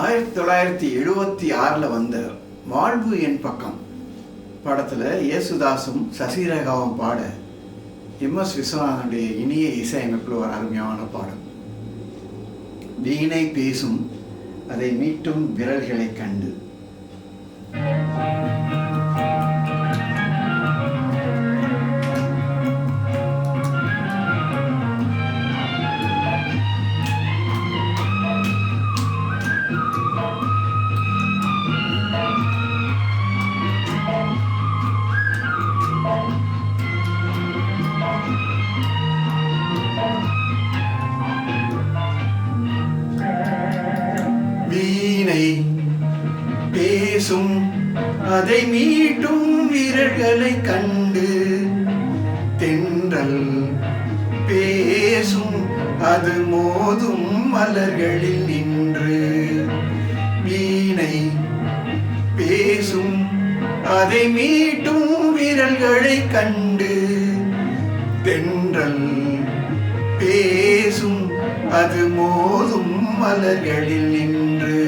1976 வந்த வாழ்வு என் பக்கம் படத்தில் இயேசுதாசும் சசிரேகாவும் பாட எம்.எஸ். விஸ்வநாதனுடைய இனிய இசையமைப்பில் ஒரு அருமையான பாடம். வீணை பேசும் அதை மீட்டும் விரல்களை கண்டு. வீணை பேசும் அதை மீட்டும் விரல்களை கண்டு, தென்றல் பேசும் அது மோதும் மலர்களில் நின்று. வீணை பேசும் அதை மீட்டும் விரல்களை கண்டு, தென்றல் பேசும் அது மோதும் மலர்களில் நின்று.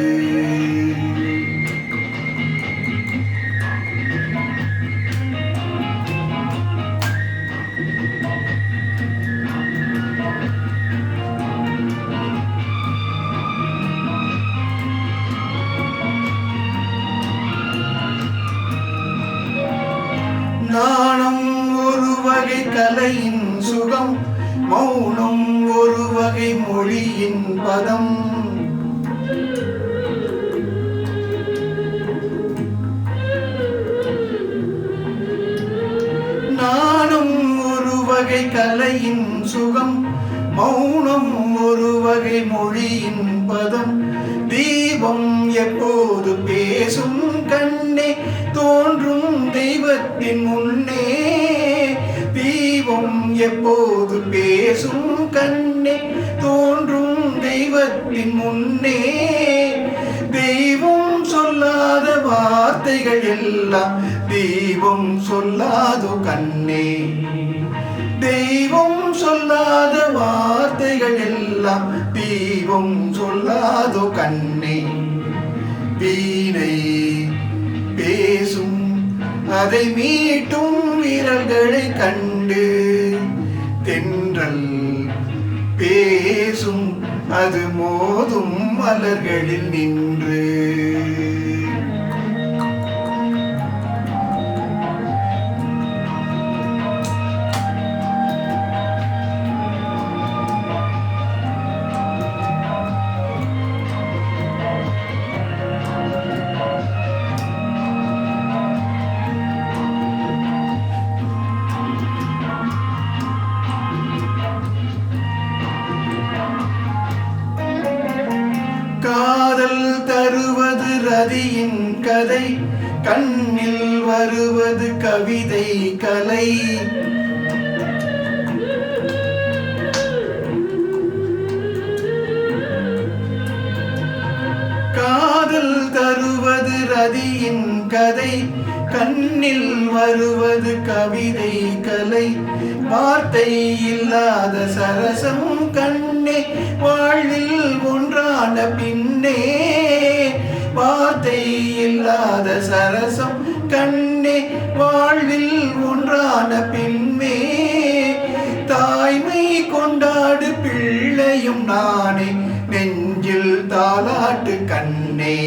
நாணம் ஒரு வகை கலையின் சுகம், மௌனம் ஒரு வகை மொழியின் பதம். நாணம் ஒரு வகை கலையின் சுகம், மௌனம் ஒரு வகை மொழியின் பதம். தீபம் எப்போது பேசும் கண்ணே தோன்றும் தெய்வத்தின் முன்னே. தீபம் எப்போது பேசும் கண்ணே தோன்றும் தெய்வத்தின் முன்னே. தெய்வம் சொல்லாத வார்த்தைகள் எல்லாம் தீபம் சொல்லாதோ கண்ணே. தெய்வம் சொல்லாத வார்த்தைகள் எல்லாம் தீபம் சொல்லாதோ கண்ணே. வீணை பேசும் அதை மீட்டும் விரல்களை கண்டு, தென்றல் பேசும் அது மோதும் மலர்களில் நின்று. காதல் தருவது ரதியின் கதை, கண்ணில் வருவது கவிதை கலை. காதல் தருவது ரதியின் கதை, கண்ணில் வருவது கவிதை கலை. வார்த்தை இல்லாத சரசம் கண்ணே வாழ்வில் ஒன்றான பின்னே. வார்த்தை இல்லாத சரசம் கண்ணே வாழ்வில் ஒன்றான பின்னே. தாய்மை கொண்டாடு பிள்ளையும் நானே நெஞ்சில் தாலாட்டு கண்ணே.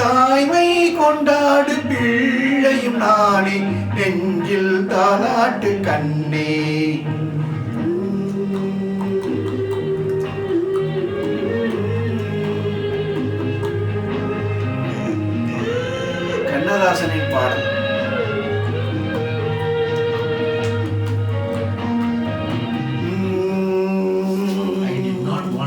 தாய்மை கொண்டாடு பிள்ளையும் நானே நெஞ்சில் தாலாட்டு கண்ணே.